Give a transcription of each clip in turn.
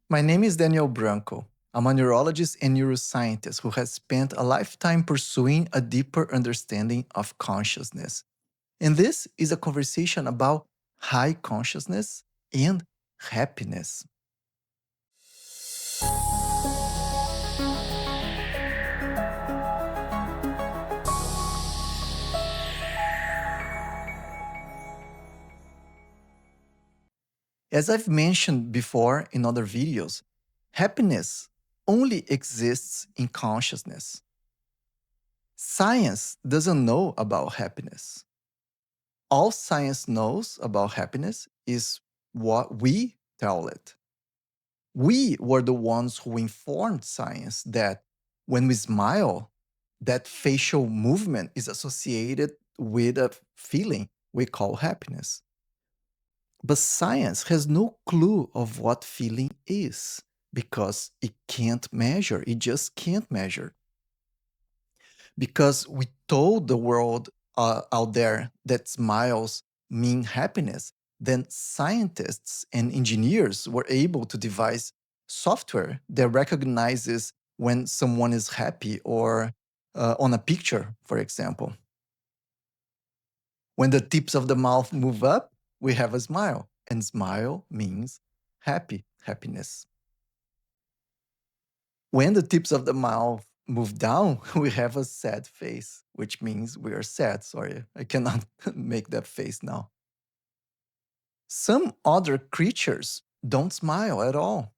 My name is Daniel Branco. I'm a neurologist and neuroscientist who has spent a lifetime pursuing a deeper understanding of consciousness. And this is a conversation about high consciousness and happiness. As I've mentioned before in other videos, happiness only exists in consciousness. Science doesn't know about happiness. All science knows about happiness is what we tell it. We were the ones who informed science that when we smile, that facial movement is associated with a feeling we call happiness. But science has no clue of what feeling is because it can't measure. It just can't measure. Because we told the world out there that smiles mean happiness, then scientists and engineers were able to devise software that recognizes when someone is happy or on a picture, for example. When the tips of the mouth move up, we have a smile, and smile means happiness. When the tips of the mouth move down, we have a sad face, which means we are sad. Sorry, I cannot make that face now. Some other creatures don't smile at all,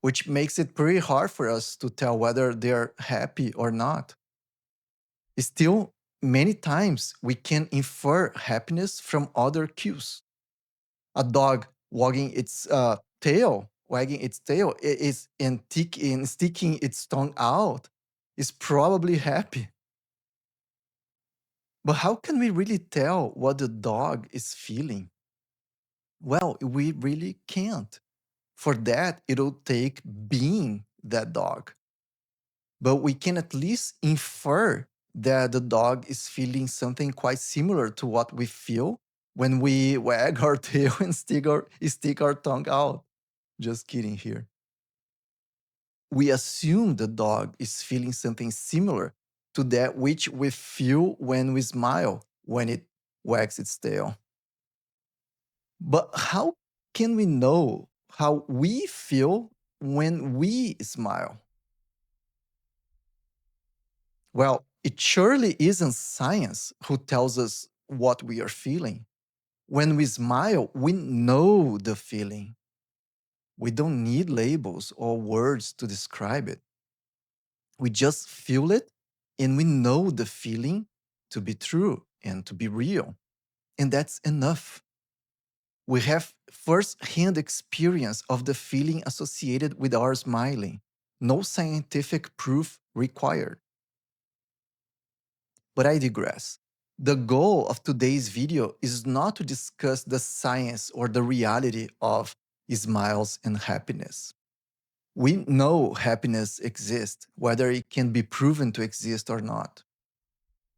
which makes it pretty hard for us to tell whether they're happy or not. Still, many times we can infer happiness from other cues. A dog wagging its tail is and sticking its tongue out is probably happy. But how can we really tell what the dog is feeling? Well, we really can't. For that, it'll take being that dog. But we can at least infer that the dog is feeling something quite similar to what we feel when we wag our tail and stick our tongue out. Just kidding here. We assume the dog is feeling something similar to that which we feel when we smile when it wags its tail. But how can we know how we feel when we smile? Well, it surely isn't science who tells us what we are feeling. When we smile, we know the feeling. We don't need labels or words to describe it. We just feel it and we know the feeling to be true and to be real. And that's enough. We have first hand experience of the feeling associated with our smiling. No scientific proof required. But I digress. The goal of today's video is not to discuss the science or the reality of smiles and happiness. We know happiness exists, whether it can be proven to exist or not.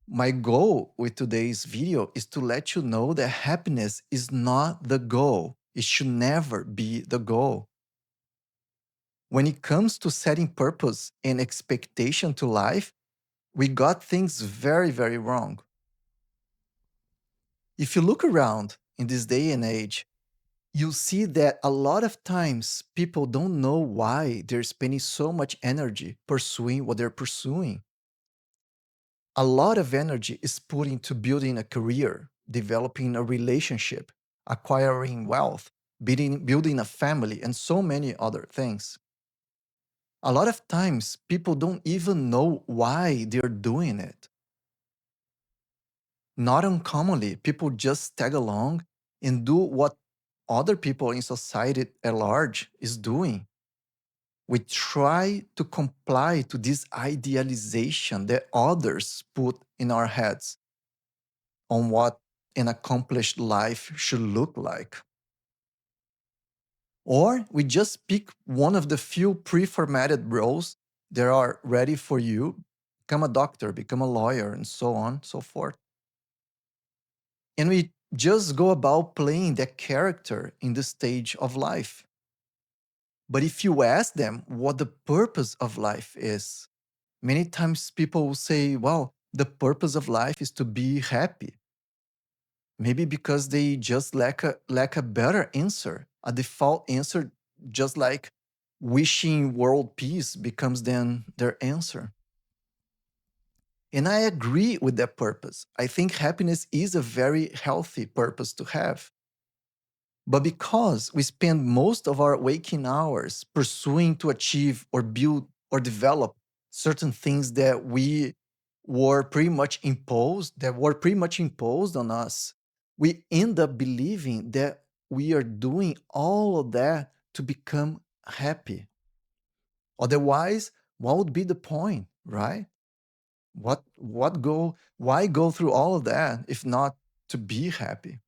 My goal with today's video is to let you know that happiness is not the goal. It should never be the goal. When it comes to setting purpose and expectation to life, we got things very, very wrong. If you look around in this day and age, you'll see that a lot of times people don't know why they're spending so much energy pursuing what they're pursuing. A lot of energy is put into building a career, developing a relationship, acquiring wealth, building a family, and so many other things. A lot of times, people don't even know why they're doing it. Not uncommonly, people just tag along and do what other people in society at large is doing. We try to comply to this idealization that others put in our heads on what an accomplished life should look like. Or we just pick one of the few pre-formatted roles that are ready for you, become a doctor, become a lawyer, and so on, so forth. And we just go about playing that character in the stage of life. But if you ask them what the purpose of life is, many times people will say, well, the purpose of life is to be happy. Maybe because they just lack a better answer, a default answer, just like wishing world peace becomes then their answer. And I agree with that purpose. I think happiness is a very healthy purpose to have. But because we spend most of our waking hours pursuing to achieve or build or develop certain things that were pretty much imposed on us, we end up believing that we are doing all of that to become happy. Otherwise, what would be the point, right? Why go through all of that if not to be happy?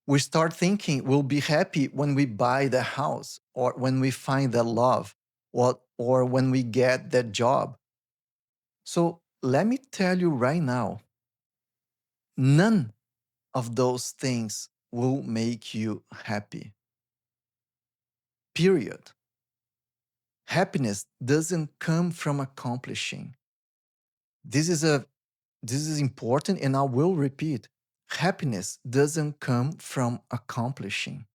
We start thinking we'll be happy when we buy the house or when we find that love or when we get that job. So let me tell you right now, none of those things will make you happy. Period. Happiness doesn't come from accomplishing. This is a this is important and I will repeat. Happiness doesn't come from accomplishing.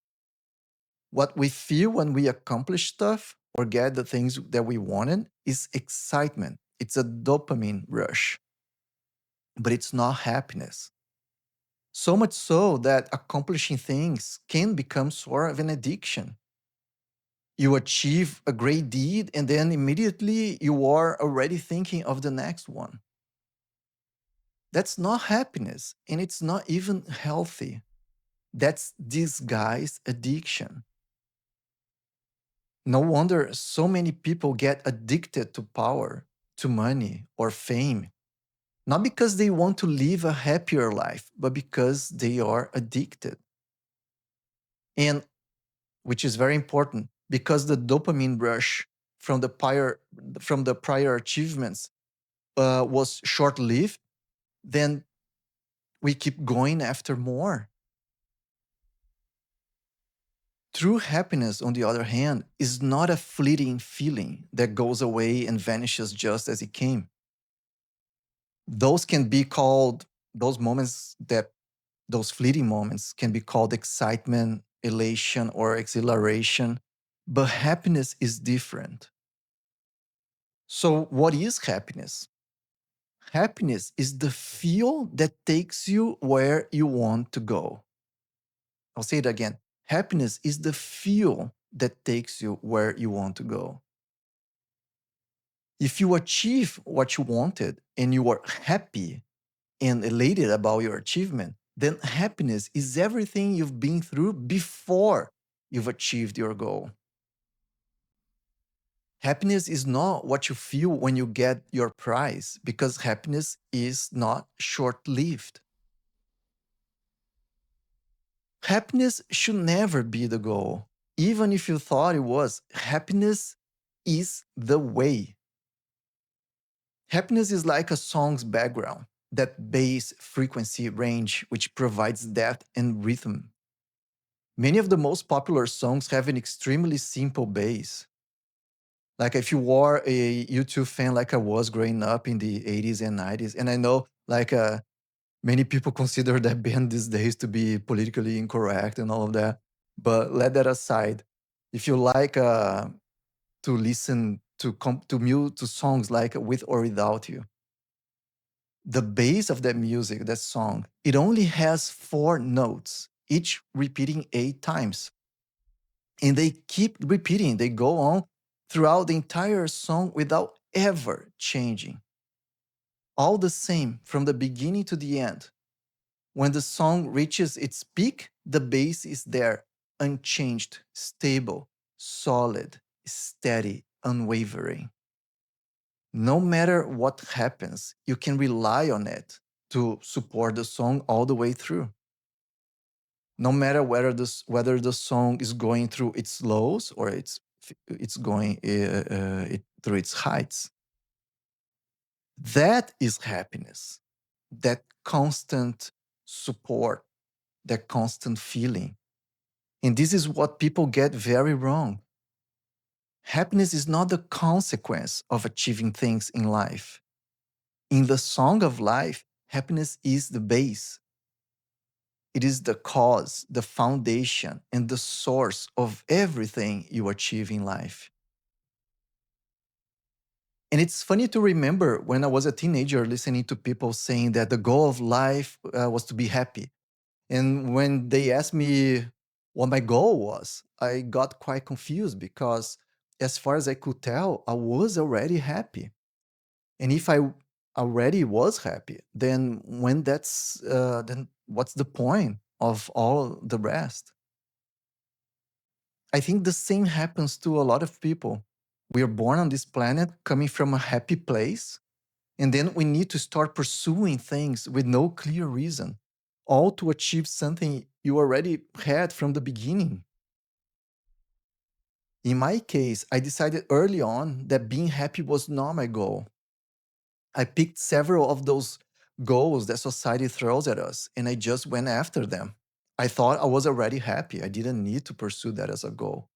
What we feel when we accomplish stuff or get the things that we wanted is excitement. It's a dopamine rush, but it's not happiness. So much so that accomplishing things can become sort of an addiction. You achieve a great deed and then immediately you are already thinking of the next one. That's not happiness and it's not even healthy. That's disguised addiction. No wonder so many people get addicted to power, to money, or fame. Not because they want to live a happier life, but because they are addicted. And which is very important, because the dopamine rush from the prior achievements was short-lived, then we keep going after more. True happiness, on the other hand, is not a fleeting feeling that goes away and vanishes just as it came. Those can be called those moments that those fleeting moments can be called excitement, elation, or exhilaration, but happiness is different. So what is happiness? Happiness is the feel that takes you where you want to go. I'll say it again. Happiness is the feel that takes you where you want to go. If you achieve what you wanted and you are happy and elated about your achievement, then happiness is everything you've been through before you've achieved your goal. Happiness is not what you feel when you get your prize because happiness is not short lived. Happiness should never be the goal. Even if you thought it was, happiness is the way. Happiness is like a song's background, that bass frequency range which provides depth and rhythm. Many of the most popular songs have an extremely simple bass. Like if you are a YouTube fan like I was growing up in the 80s and 90s, and I know many people consider that band these days to be politically incorrect and all of that. But let that aside. If you like to listen to songs like With or Without You, the bass of that music, that song, it only has four notes, each repeating 8 times. And they keep repeating, they go on throughout the entire song without ever changing. All the same from the beginning to the end. When the song reaches its peak, the bass is there, unchanged, stable, solid, steady, unwavering. No matter what happens, you can rely on it to support the song all the way through. No matter whether the song is going through its lows or it's going through its heights. That is happiness. That constant support, that constant feeling. And this is what people get very wrong. Happiness is not the consequence of achieving things in life. In the song of life, happiness is the base. It is the cause, the foundation, and the source of everything you achieve in life. And it's funny to remember when I was a teenager listening to people saying that the goal of life was to be happy. And when they asked me what my goal was, I got quite confused because, as far as I could tell, I was already happy. And if I already was happy, then what's the point of all the rest? I think the same happens to a lot of people. We are born on this planet coming from a happy place, and then we need to start pursuing things with no clear reason, all to achieve something you already had from the beginning. In my case, I decided early on that being happy was not my goal. I picked several of those goals that society throws at us, and I just went after them. I thought I was already happy. I didn't need to pursue that as a goal.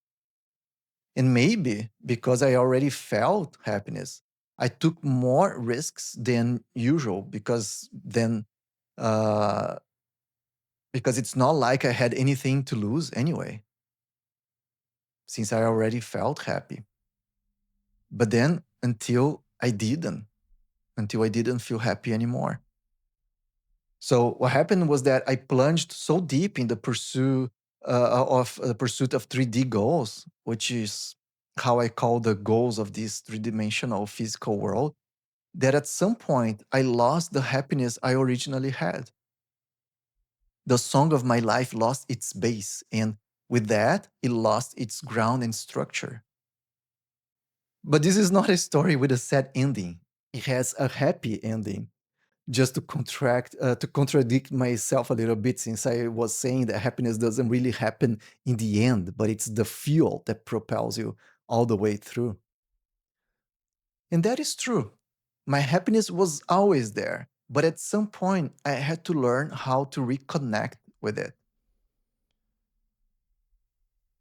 And maybe because I already felt happiness, I took more risks than usual uh, because it's not like I had anything to lose anyway, since I already felt happy. But then until I didn't feel happy anymore. So what happened was that I plunged so deep in the pursuit of 3D goals, which is how I call the goals of this three-dimensional physical world, that at some point I lost the happiness I originally had. The song of my life lost its base, and with that, it lost its ground and structure. But this is not a story with a sad ending. It has a happy ending. Just to contradict myself a little bit, since I was saying that happiness doesn't really happen in the end, but it's the fuel that propels you all the way through. And that is true. My happiness was always there, but at some point I had to learn how to reconnect with it.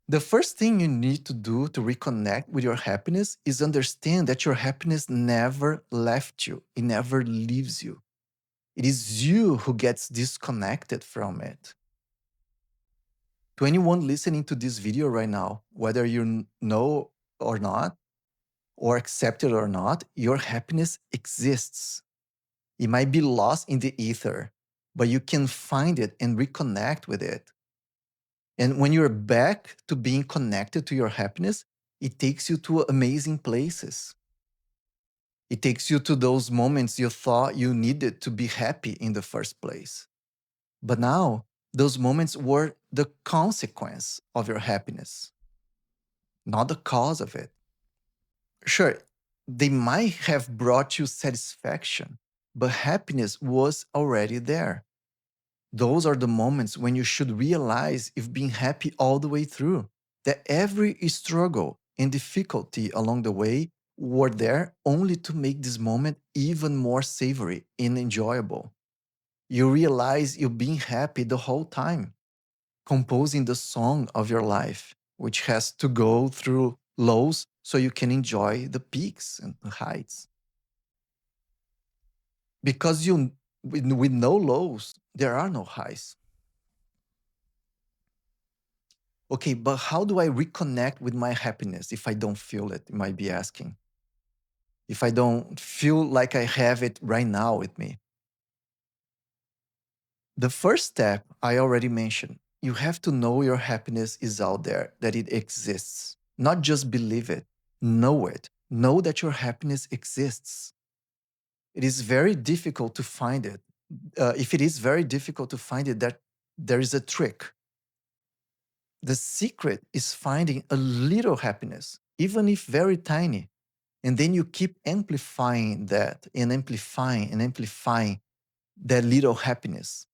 The first thing you need to do to reconnect with your happiness is understand that your happiness never left you, it never leaves you. It is you who gets disconnected from it. To anyone listening to this video right now, whether you know or not, or accept it or not, your happiness exists. It might be lost in the ether, but you can find it and reconnect with it. And when you're back to being connected to your happiness, it takes you to amazing places. It takes you to those moments you thought you needed to be happy in the first place. But now, those moments were the consequence of your happiness, not the cause of it. Sure, they might have brought you satisfaction, but happiness was already there. Those are the moments when you should realize you've been happy all the way through, that every struggle and difficulty along the way were there only to make this moment even more savory and enjoyable. You realize you've been happy the whole time, composing the song of your life, which has to go through lows so you can enjoy the peaks and the heights. Because with no lows, there are no highs. Okay, but how do I reconnect with my happiness if I don't feel it? You might be asking. If I don't feel like I have it right now with me. The first step I already mentioned. You have to know your happiness is out there, that it exists. Not just believe it, know it. Know that your happiness exists. It is very difficult to find it. If it is very difficult to find it, that there is a trick. The secret is finding a little happiness, even if very tiny. And then you keep amplifying that and amplifying and amplifying that little happiness,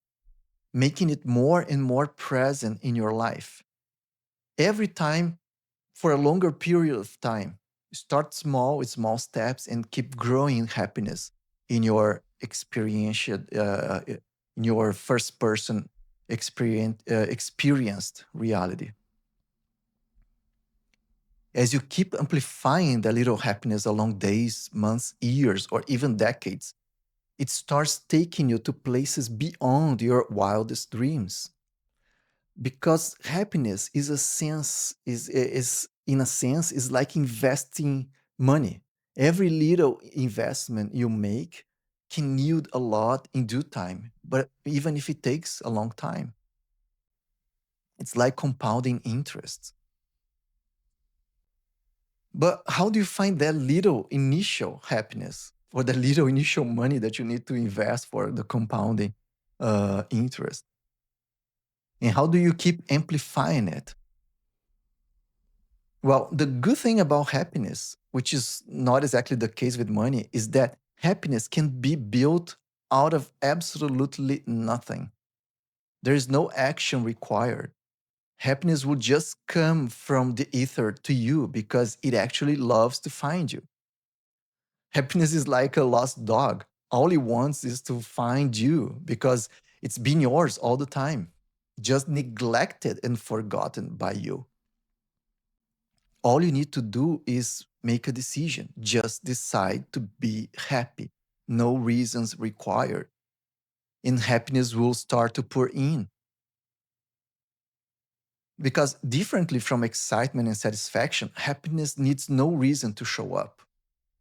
making it more and more present in your life. Every time for a longer period of time. Start small with small steps and keep growing happiness in your in your first person experienced reality. As you keep amplifying the little happiness along days, months, years, or even decades, it starts taking you to places beyond your wildest dreams. Because happiness is a sense is in a sense is like investing money. Every little investment you make can yield a lot in due time, but even if it takes a long time, it's like compounding interest. But how do you find that little initial happiness or the little initial money that you need to invest for the compounding interest? And how do you keep amplifying it? Well, the good thing about happiness, which is not exactly the case with money, is that happiness can be built out of absolutely nothing. There is no action required. Happiness will just come from the ether to you because it actually loves to find you. Happiness is like a lost dog. All it wants is to find you because it's been yours all the time, just neglected and forgotten by you. All you need to do is make a decision. Just decide to be happy. No reasons required. And happiness will start to pour in. Because differently from excitement and satisfaction, happiness needs no reason to show up.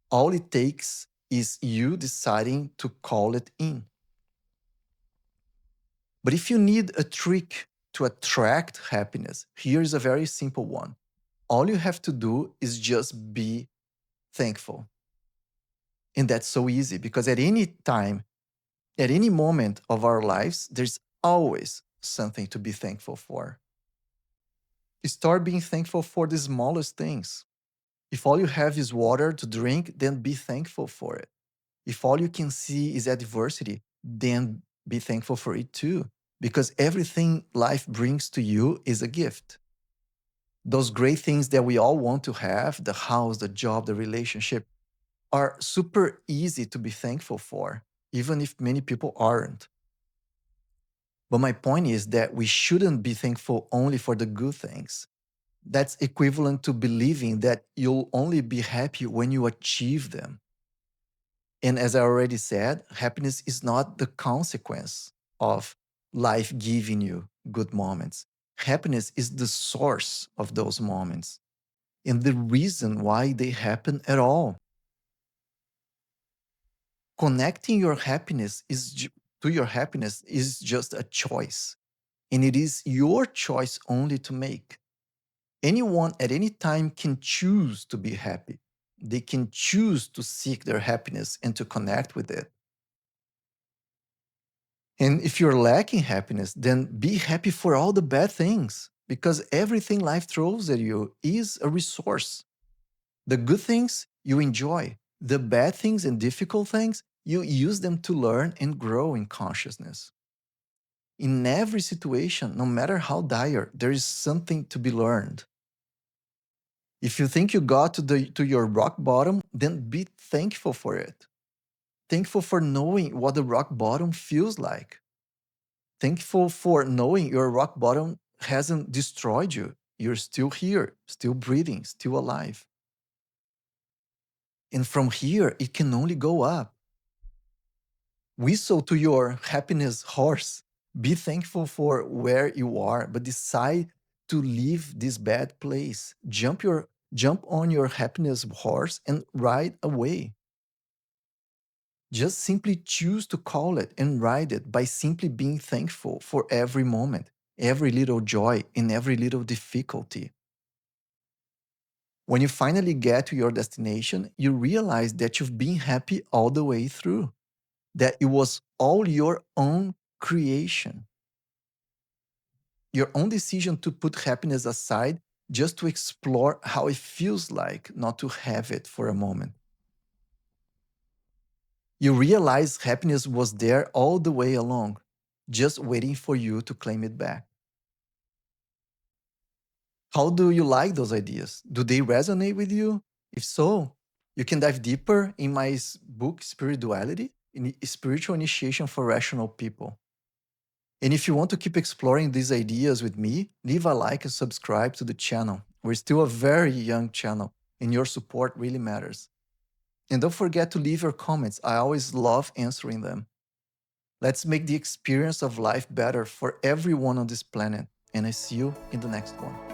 All it takes is you deciding to call it in. But if you need a trick to attract happiness, here's a very simple one. All you have to do is just be thankful. And that's so easy because at any time, at any moment of our lives, there's always something to be thankful for. Start being thankful for the smallest things. If all you have is water to drink, then be thankful for it. If all you can see is adversity, then be thankful for it too. Because everything life brings to you is a gift. Those great things that we all want to have, the house, the job, the relationship, are super easy to be thankful for, even if many people aren't. But my point is that we shouldn't be thankful only for the good things. That's equivalent to believing that you'll only be happy when you achieve them. And as I already said, happiness is not the consequence of life giving you good moments. Happiness is the source of those moments and the reason why they happen at all. Connecting your happiness to your happiness is just a choice, and it is your choice only to make. Anyone at any time can choose to be happy. They can choose to seek their happiness and to connect with it. And if you're lacking happiness, then be happy for all the bad things because everything life throws at you is a resource. The good things you enjoy, the bad things and difficult things, you use them to learn and grow in consciousness. In every situation, no matter how dire, there is something to be learned. If you think you got to your rock bottom, then be thankful for it. Thankful for knowing what the rock bottom feels like. Thankful for knowing your rock bottom hasn't destroyed you. You're still here, still breathing, still alive. And from here, it can only go up. Whistle to your happiness horse. Be thankful for where you are, but decide to leave this bad place. Jump on your happiness horse and ride away. Just simply choose to call it and ride it by simply being thankful for every moment, every little joy, and every little difficulty. When you finally get to your destination, you realize that you've been happy all the way through, that it was all your own creation, your own decision to put happiness aside just to explore how it feels like not to have it for a moment. You realize happiness was there all the way along, just waiting for you to claim it back. How do you like those ideas? Do they resonate with you? If so, you can dive deeper in my book, Spirituality, in Spiritual Initiation for Rational People. And if you want to keep exploring these ideas with me, leave a like and subscribe to the channel. We're still a very young channel, and your support really matters. And don't forget to leave your comments. I always love answering them. Let's make the experience of life better for everyone on this planet. And I see you in the next one.